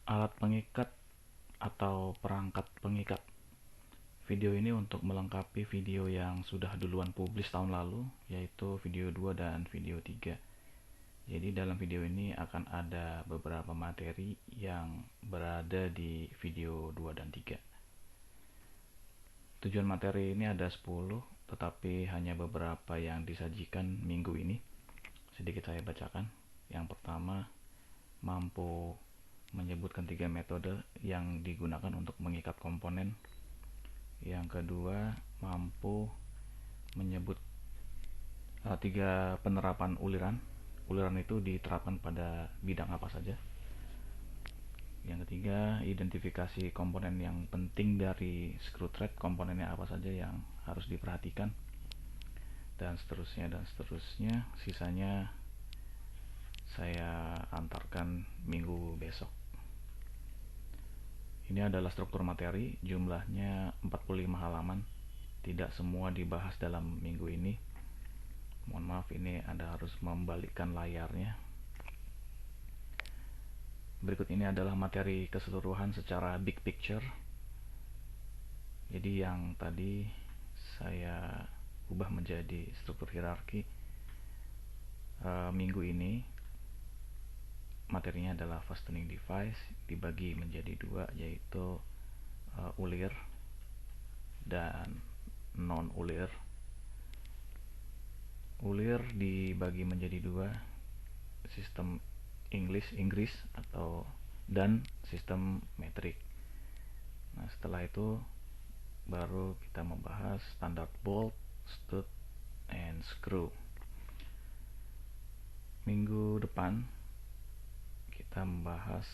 Alat pengikat atau perangkat pengikat. Video ini untuk melengkapi video yang sudah duluan publis tahun lalu, yaitu video 2 dan video 3. Jadi dalam video ini akan ada beberapa materi yang berada di video 2 dan 3. Tujuan materi ini ada 10, tetapi hanya beberapa yang disajikan minggu ini. Sedikit saya bacakan. Yang pertama, mampu menyebutkan 3 metode yang digunakan untuk mengikat komponen. Yang kedua, mampu menyebut 3 penerapan uliran. Uliran itu diterapkan pada bidang apa saja. Yang ketiga, identifikasi komponen yang penting dari screw thread, komponennya apa saja yang harus diperhatikan, dan seterusnya dan seterusnya. Sisanya saya antarkan minggu besok. Ini adalah struktur materi, jumlahnya 45 halaman. Tidak semua dibahas dalam minggu ini. Mohon maaf, ini Anda harus membalikkan layarnya. Berikut ini adalah materi keseluruhan secara big picture. Jadi yang tadi saya ubah menjadi struktur hierarki. Minggu ini materinya adalah fastening device, dibagi menjadi 2, yaitu ulir dan non ulir. Ulir dibagi menjadi 2, sistem Inggris atau dan sistem metrik. Nah, setelah itu baru kita membahas standar bolt, stud, and screw. Minggu depan kita membahas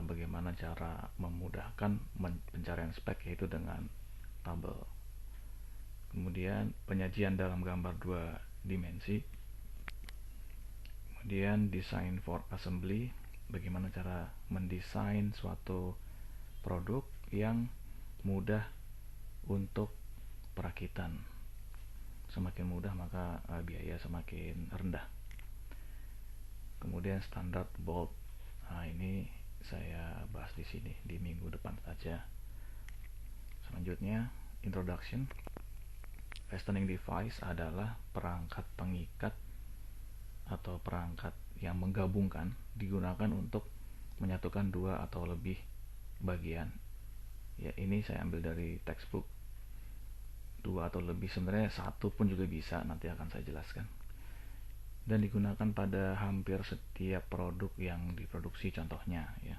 bagaimana cara memudahkan pencarian spek, yaitu dengan tabel. Kemudian penyajian dalam gambar 2 dimensi. Kemudian design for assembly, bagaimana cara mendesain suatu produk yang mudah untuk perakitan. Semakin mudah maka biaya semakin rendah. Kemudian standar bolt. Nah, ini saya bahas di sini di minggu depan saja. Selanjutnya, introduction. Fastening device adalah perangkat pengikat atau perangkat yang menggabungkan, digunakan untuk menyatukan 2 atau lebih bagian. Ya, ini saya ambil dari textbook. 2 atau lebih, sebenarnya 1 pun juga bisa, nanti akan saya jelaskan. Dan digunakan pada hampir setiap produk yang diproduksi, contohnya ya.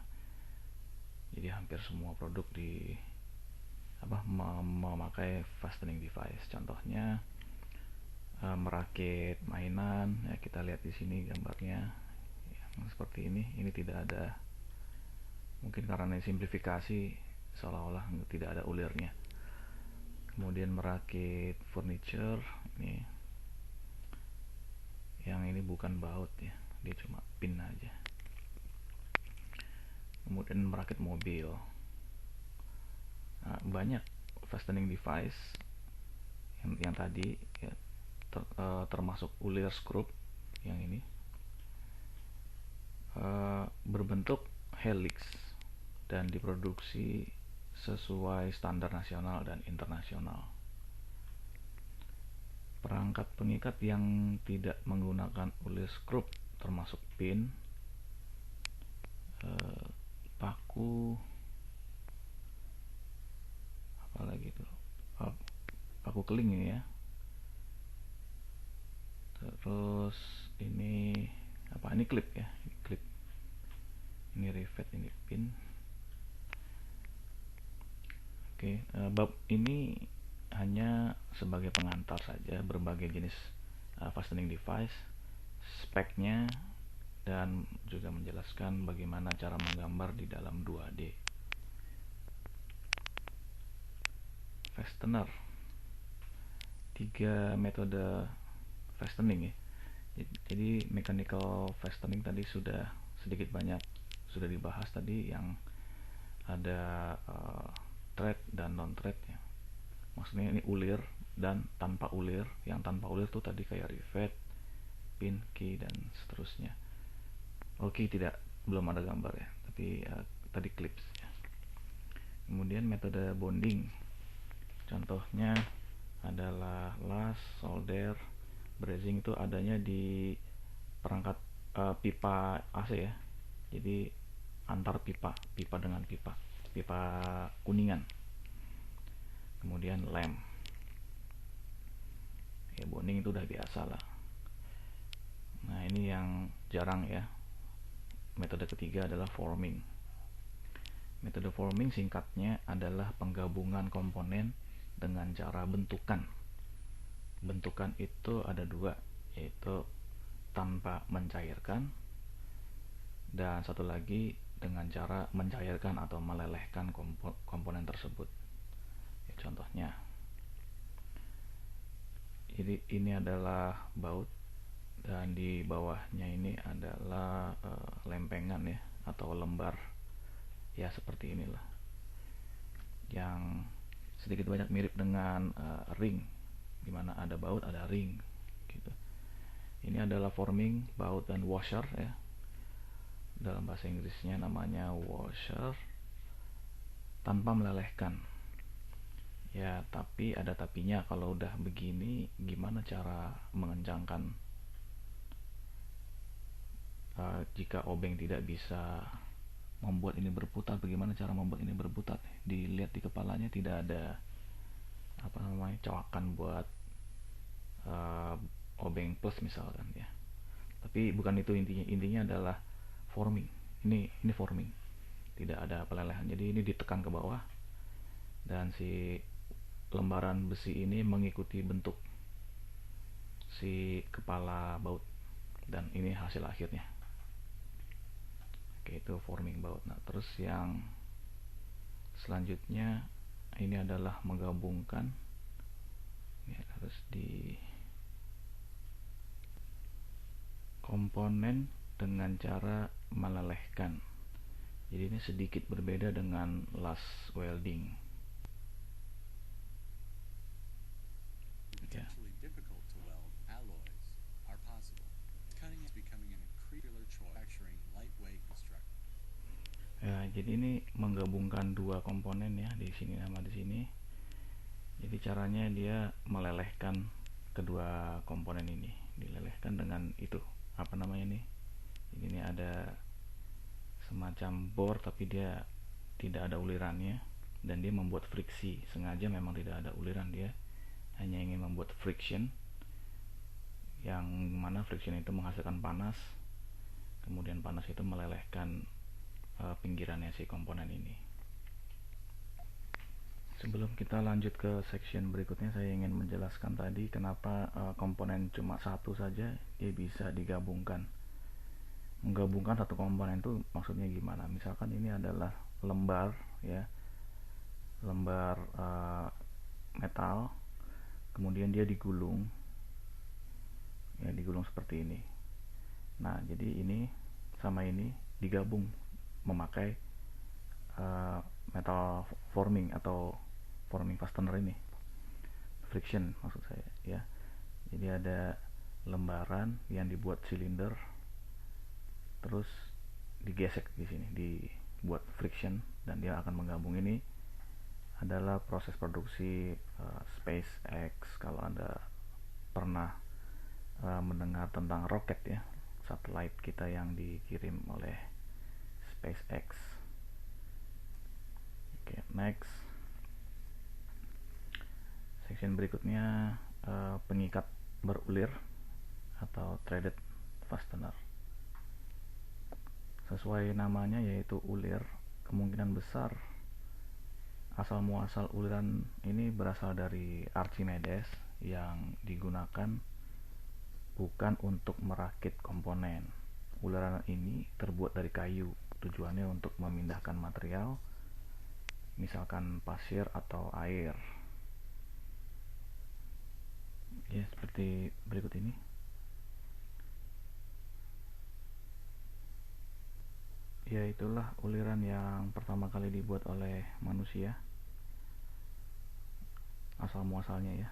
Jadi hampir semua produk memakai fastening device. Contohnya merakit mainan, ya kita lihat di sini gambarnya yang seperti ini. Ini tidak ada, mungkin karena simplifikasi seolah-olah tidak ada ulirnya. Kemudian merakit furniture, ini yang ini bukan baut ya, dia cuma pin aja. Kemudian merakit mobil. Nah, banyak fastening device yang tadi ya, termasuk ulir screw yang ini berbentuk helix dan diproduksi sesuai standar nasional dan internasional. Perangkat pengikat yang tidak menggunakan ulir screw termasuk pin, paku, apalagi itu, paku keling ini ya. Terus ini apa? Ini klip ya, ini klip. Ini rivet, ini pin. Oke, bab ini hanya sebagai pengantar saja berbagai jenis fastening device, speknya, dan juga menjelaskan bagaimana cara menggambar di dalam 2D. Fastener, 3 metode fastening ya. Jadi mechanical fastening tadi sudah sedikit banyak sudah dibahas tadi, yang ada thread dan non thread ya. Maksudnya ini ulir dan tanpa ulir. Yang tanpa ulir tuh tadi kayak rivet, pin, key, dan seterusnya. Oke, belum ada gambar ya, tapi tadi clips ya. Kemudian metode bonding, contohnya adalah las, solder, brazing itu adanya di perangkat pipa AC ya. Jadi antar pipa, pipa dengan pipa, pipa kuningan. Kemudian lem. Ya bonding itu udah biasa lah. Nah ini yang jarang ya. Metode ketiga adalah forming. Metode forming singkatnya adalah penggabungan komponen dengan cara bentukan. Bentukan itu ada dua, yaitu tanpa mencairkan dan satu lagi dengan cara mencairkan atau melelehkan komponen tersebut. Ya, contohnya, ini adalah baut dan di bawahnya ini adalah lempengan ya atau lembar ya seperti inilah, yang sedikit banyak mirip dengan ring, dimana ada baut ada ring gitu. Ini adalah forming, baut dan washer ya. Dalam bahasa Inggrisnya namanya washer, tanpa melelehkan. Ya, tapi ada tapinya, kalau udah begini gimana cara mengencangkan jika obeng tidak bisa membuat ini berputar, bagaimana cara membuat ini berputar? Dilihat di kepalanya tidak ada coakan buat obeng plus misalkan ya. Tapi bukan itu intinya. Intinya adalah forming. Ini forming. Tidak ada pelelehan. Jadi ini ditekan ke bawah dan si lembaran besi ini mengikuti bentuk si kepala baut, dan ini hasil akhirnya. Oke, itu forming baut. Nah, terus yang selanjutnya ini adalah menggabungkan. Ini harus di komponen dengan cara melelehkan. Jadi ini sedikit berbeda dengan las welding. Ya. Ya, jadi ini menggabungkan dua komponen ya, di sini sama di sini. Jadi caranya dia melelehkan kedua komponen ini, dilelehkan dengan itu apa namanya nih? Ini ada semacam bor tapi dia tidak ada ulirannya, dan dia membuat friksi. Sengaja memang tidak ada uliran, dia hanya ingin membuat friction, yang mana friction itu menghasilkan panas, kemudian panas itu melelehkan pinggirannya si komponen ini. Sebelum kita lanjut ke section berikutnya, saya ingin menjelaskan tadi kenapa komponen cuma satu saja dia bisa digabungkan. Menggabungkan satu komponen itu maksudnya gimana? Misalkan ini adalah lembar ya, lembar metal, kemudian dia digulung ya, digulung seperti ini. Nah, jadi ini sama ini digabung memakai metal forming atau forming fastener ini, friction maksud saya ya. Jadi ada lembaran yang dibuat silinder, terus digesek di sini, dibuat friction, dan dia akan menggabung. Ini adalah proses produksi SpaceX. Kalau Anda pernah mendengar tentang roket ya, satelit kita yang dikirim oleh SpaceX. Oke, next. Section berikutnya pengikat berulir atau threaded fastener. Sesuai namanya yaitu ulir, kemungkinan besar asal muasal uliran ini berasal dari Archimedes yang digunakan bukan untuk merakit komponen. Uliran ini terbuat dari kayu, tujuannya untuk memindahkan material, misalkan pasir atau air. Ya, seperti berikut ini. Ya, itulah uliran yang pertama kali dibuat oleh manusia, asal muasalnya ya.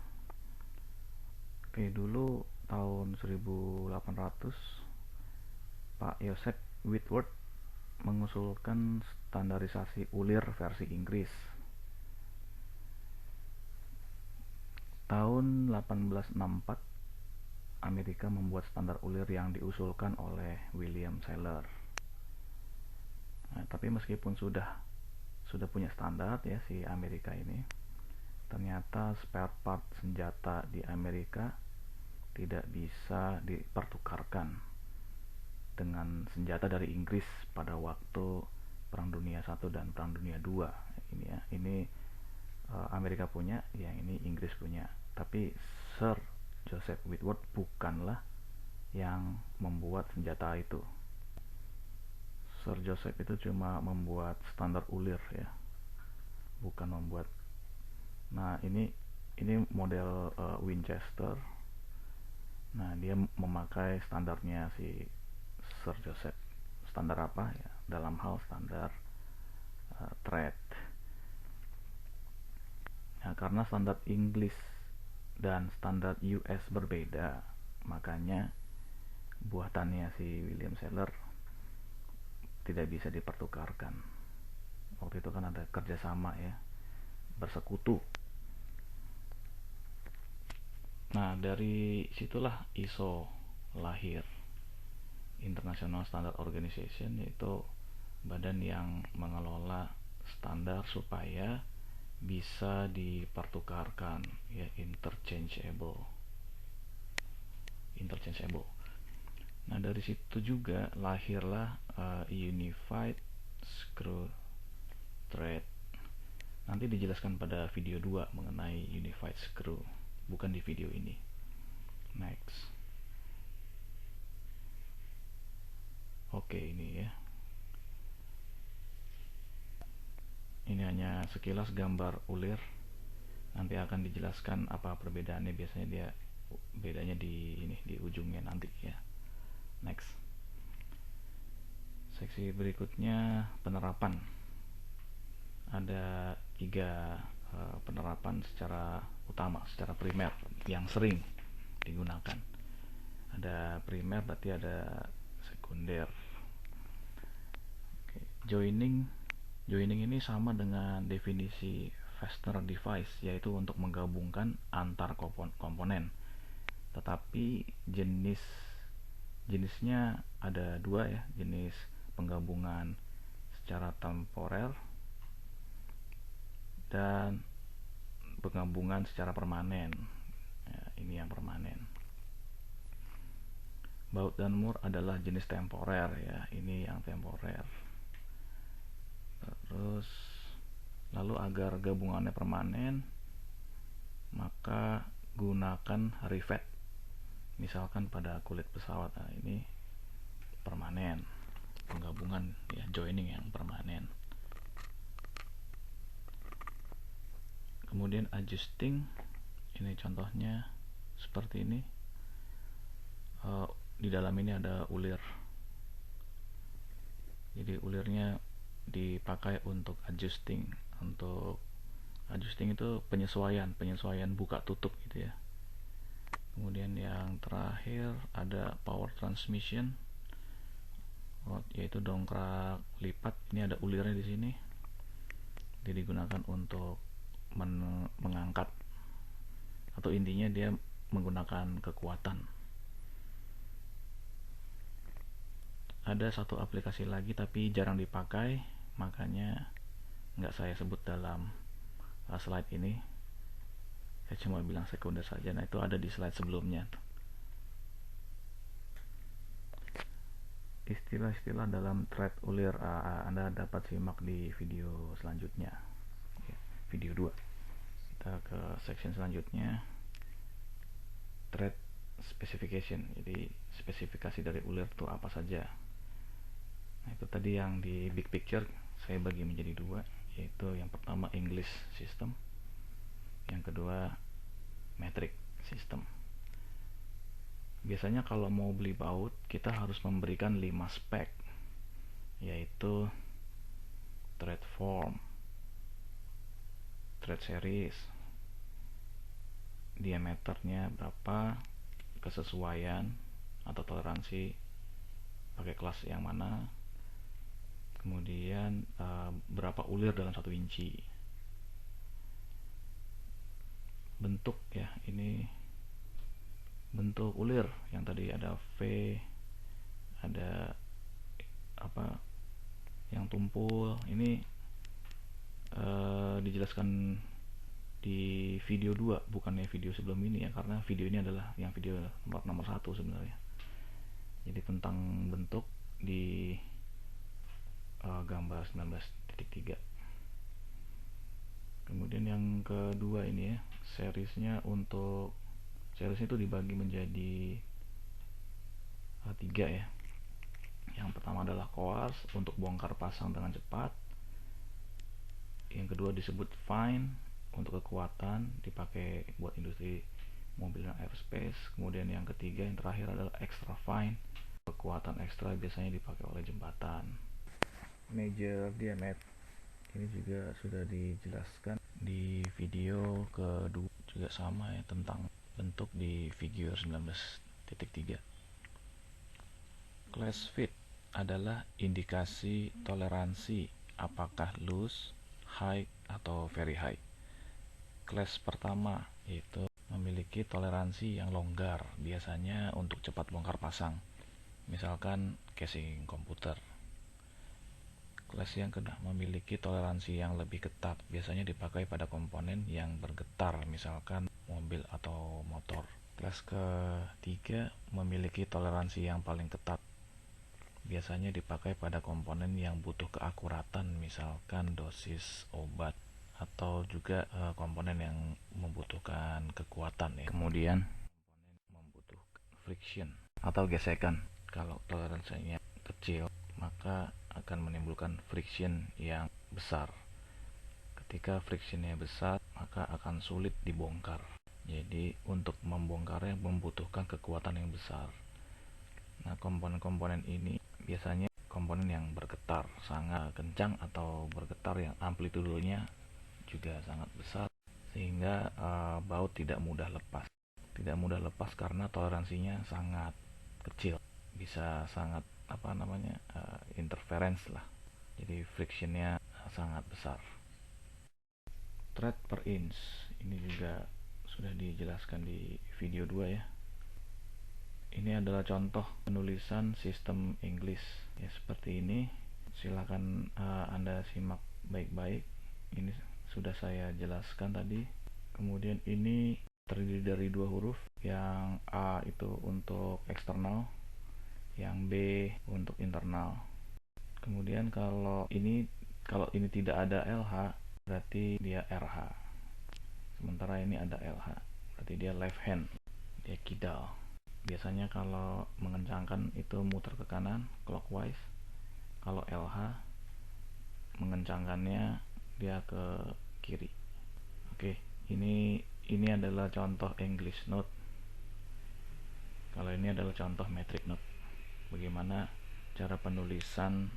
Oke, dulu tahun 1800 Pak Joseph Whitworth mengusulkan standarisasi ulir versi Inggris. Tahun 1864 Amerika membuat standar ulir yang diusulkan oleh William Saylor. Nah, tapi meskipun sudah punya standar ya si Amerika ini, ternyata spare part senjata di Amerika tidak bisa dipertukarkan dengan senjata dari Inggris pada waktu Perang Dunia I dan Perang Dunia II. Ini Amerika punya, yang ini Inggris punya. Tapi Sir Joseph Whitworth bukanlah yang membuat senjata itu. Sir Joseph itu cuma membuat standar ulir ya, bukan membuat. Nah, ini model Winchester. Nah, dia memakai standarnya si Sir Joseph. Standar apa ya? Dalam hal standar thread. Nah, karena standar Inggris dan standar US berbeda, makanya buatannya si William Saylor tidak bisa dipertukarkan. Waktu itu kan ada kerjasama ya, bersekutu. Nah, dari situlah ISO lahir, International Standard Organization, yaitu badan yang mengelola standar supaya bisa dipertukarkan ya, interchangeable. Nah, dari situ juga lahirlah Unified Screw Thread. Nanti dijelaskan pada video 2 mengenai Unified Screw, bukan di video ini. Next. Oke, ini ya. Ini hanya sekilas gambar ulir. Nanti akan dijelaskan apa perbedaannya. Biasanya dia bedanya di ujungnya nanti ya. Next. Seksi berikutnya penerapan. Ada 3 penerapan secara utama, secara primer yang sering digunakan. Ada primer, berarti ada sekunder. Oke. Joining ini sama dengan definisi fastener device, yaitu untuk menggabungkan antar komponen. Tetapi jenisnya ada 2 ya, jenis penggabungan secara temporer dan penggabungan secara permanen. Ya, ini yang permanen. Baut dan mur adalah jenis temporer ya, ini yang temporer. Terus lalu agar gabungannya permanen, maka gunakan rivet. Misalkan pada kulit pesawat. Nah, ini permanen, penggabungan ya, joining yang permanen. Kemudian adjusting, ini contohnya seperti ini. Di dalam ini ada ulir, jadi ulirnya dipakai untuk adjusting. Untuk adjusting itu penyesuaian buka tutup gitu ya. Kemudian yang terakhir ada power transmission, yaitu dongkrak lipat. Ini ada ulirnya di sini. Dia digunakan untuk mengangkat, atau intinya dia menggunakan kekuatan. Ada satu aplikasi lagi tapi jarang dipakai, makanya nggak saya sebut dalam slide ini. Saya cuma bilang sekunder saja. Nah, itu ada di slide sebelumnya. Istilah-istilah dalam thread ulir Anda dapat simak di video selanjutnya, video 2. Kita ke section selanjutnya, thread specification. Jadi spesifikasi dari ulir itu apa saja. Nah, itu tadi yang di big picture saya bagi menjadi 2, yaitu yang pertama English system, yang kedua metric system. Biasanya kalau mau beli baut, kita harus memberikan 5 spek, yaitu thread form, thread series, diameternya berapa, kesesuaian atau toleransi pakai kelas yang mana, kemudian berapa ulir dalam 1 inci. Bentuk ya, ini bentuk ulir yang tadi ada V, ada apa yang tumpul, ini dijelaskan di video 2, bukannya video sebelum ini ya, karena video ini adalah yang video nomor 1 sebenarnya. Jadi tentang bentuk di gambar 19.3. Kemudian yang kedua ini ya, seriesnya itu dibagi menjadi 3 ya. Yang pertama adalah koars untuk bongkar pasang dengan cepat. Yang kedua disebut fine untuk kekuatan, dipakai buat industri mobil dan aerospace. Kemudian yang ketiga, yang terakhir adalah extra fine, kekuatan ekstra biasanya dipakai oleh jembatan. Major diameter ini juga sudah dijelaskan di video kedua, juga sama ya, tentang bentuk di figure 19.3. Class fit adalah indikasi toleransi apakah loose, high, atau very high. Kelas pertama yaitu memiliki toleransi yang longgar, biasanya untuk cepat bongkar pasang, misalkan casing komputer. Kelas yang kedua memiliki toleransi yang lebih ketat, biasanya dipakai pada komponen yang bergetar, misalkan mobil atau motor. Kelas ketiga memiliki toleransi yang paling ketat, biasanya dipakai pada komponen yang butuh keakuratan, misalkan dosis obat, atau juga komponen yang membutuhkan kekuatan ya. Kemudian membutuhkan friction atau gesekan. Kalau toleransinya kecil, maka akan menimbulkan friction yang besar. Ketika frictionnya besar, maka akan sulit dibongkar. Jadi untuk membongkarnya membutuhkan kekuatan yang besar. Nah, komponen-komponen ini biasanya komponen yang bergetar sangat kencang atau bergetar yang amplitudenya juga sangat besar, sehingga baut tidak mudah lepas. Tidak mudah lepas karena toleransinya sangat kecil, bisa sangat interference lah. Jadi frictionnya sangat besar. Thread per inch ini juga sudah dijelaskan di video 2 ya. Ini adalah contoh penulisan sistem English ya, seperti ini. Silakan Anda simak baik-baik. Ini sudah saya jelaskan tadi. Kemudian ini terdiri dari 2 huruf, yang A itu untuk eksternal, yang B untuk internal. Kemudian kalau ini tidak ada LH, berarti dia RH. Sementara ini ada LH, berarti dia left hand, dia kidal. Biasanya kalau mengencangkan itu muter ke kanan clockwise. Kalau LH mengencangkannya dia ke kiri. Oke, ini adalah contoh English note. Kalau ini adalah contoh metric note. Bagaimana cara penulisan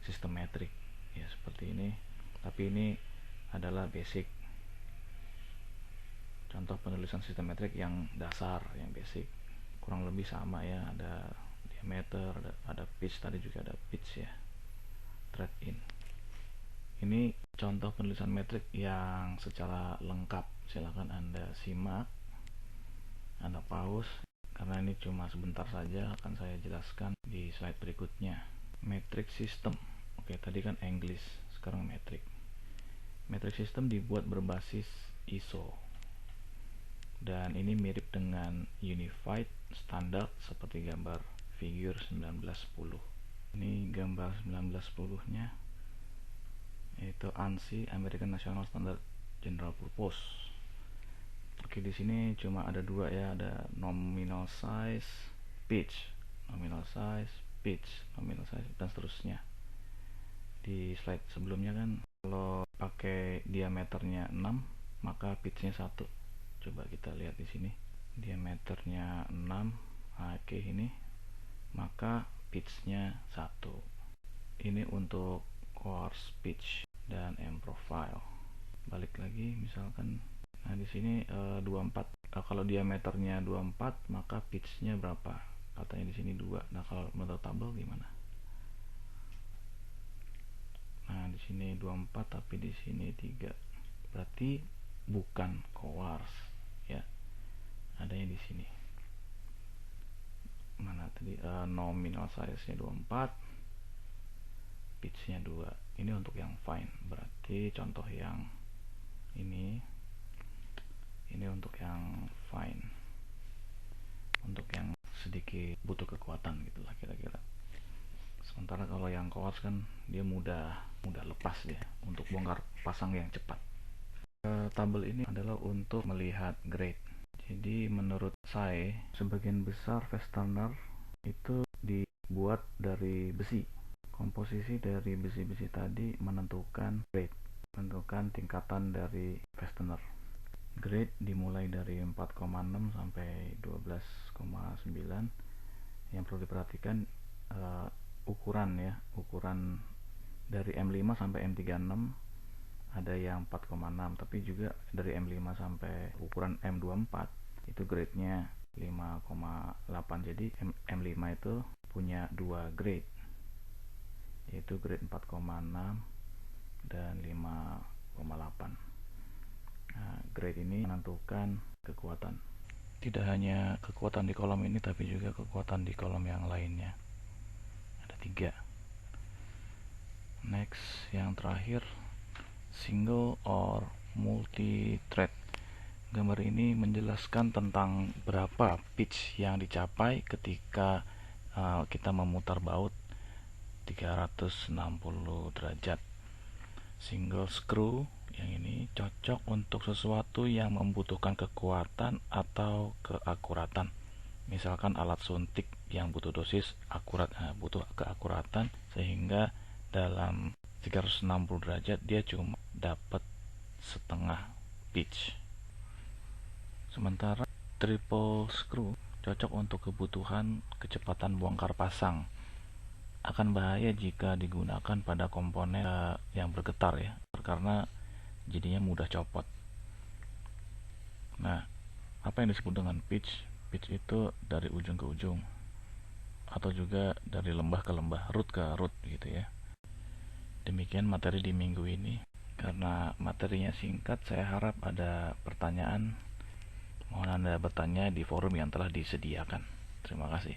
sistem metrik ya, seperti ini. Tapi ini adalah basic, contoh penulisan sistem metrik yang dasar, yang basic. Kurang lebih sama ya, ada diameter, ada pitch, tadi juga ada pitch ya, thread in. Ini contoh penulisan metrik yang secara lengkap, silakan Anda simak, Anda pause, karena ini cuma sebentar saja, akan saya jelaskan di slide berikutnya. Metric system, oke tadi kan English, sekarang metrik. Metric system dibuat berbasis ISO, dan ini mirip dengan Unified Standard seperti gambar figure 1910. Ini gambar 1910 nya, yaitu ANSI, American National Standard General Purpose. Oke, di sini cuma ada 2 ya, ada nominal size, pitch, nominal size, pitch, nominal size, dan seterusnya. Di slide sebelumnya kan kalau pakai diameternya 6, maka pitchnya 1. Coba kita lihat di sini, diameternya 6, oke ini, maka pitchnya 1. Ini untuk coarse pitch dan M profile. Balik lagi, misalkan, nah di sini 24. Kalau diameternya 24, maka pitchnya berapa? Katanya di sini 2. Nah kalau menurut tabel gimana? sini 24 tapi di sini 3, berarti bukan coarse ya, adanya di sini. Mana tadi nominal size nya 24, pitch nya 2. Ini untuk yang fine, berarti contoh yang ini untuk yang fine, untuk yang sedikit butuh kekuatan gitulah kira-kira. Sementara kalau yang coarse kan dia mudah lepas dia, untuk bongkar pasang yang cepat. Tabel ini adalah untuk melihat grade. Jadi menurut saya sebagian besar fastener itu dibuat dari besi. Komposisi dari besi-besi tadi menentukan grade, menentukan tingkatan dari fastener. Grade dimulai dari 4,6 sampai 12,9. Yang perlu diperhatikan ukuran ya, ukuran dari M5 sampai M36 ada yang 4,6, tapi juga dari M5 sampai ukuran M24 itu grade-nya 5,8. Jadi M5 itu punya 2 grade, yaitu grade 4,6 dan 5,8. Nah, grade ini menentukan kekuatan. Tidak hanya kekuatan di kolom ini, tapi juga kekuatan di kolom yang lainnya. Ada 3. Next, yang terakhir, single or multi-thread. Gambar ini menjelaskan tentang berapa pitch yang dicapai ketika kita memutar baut 360 derajat. Single screw yang ini cocok untuk sesuatu yang membutuhkan kekuatan atau keakuratan. Misalkan alat suntik yang butuh dosis akurat, butuh keakuratan, sehingga dalam 360 derajat dia cuma dapat setengah pitch. Sementara triple screw cocok untuk kebutuhan kecepatan bongkar pasang. Akan bahaya jika digunakan pada komponen yang bergetar ya, karena jadinya mudah copot. Nah, apa yang disebut dengan pitch? Pitch itu dari ujung ke ujung, atau juga dari lembah ke lembah, root ke root gitu ya. Demikian materi di minggu ini. Karena materinya singkat, saya harap ada pertanyaan. Mohon Anda bertanya di forum yang telah disediakan. Terima kasih.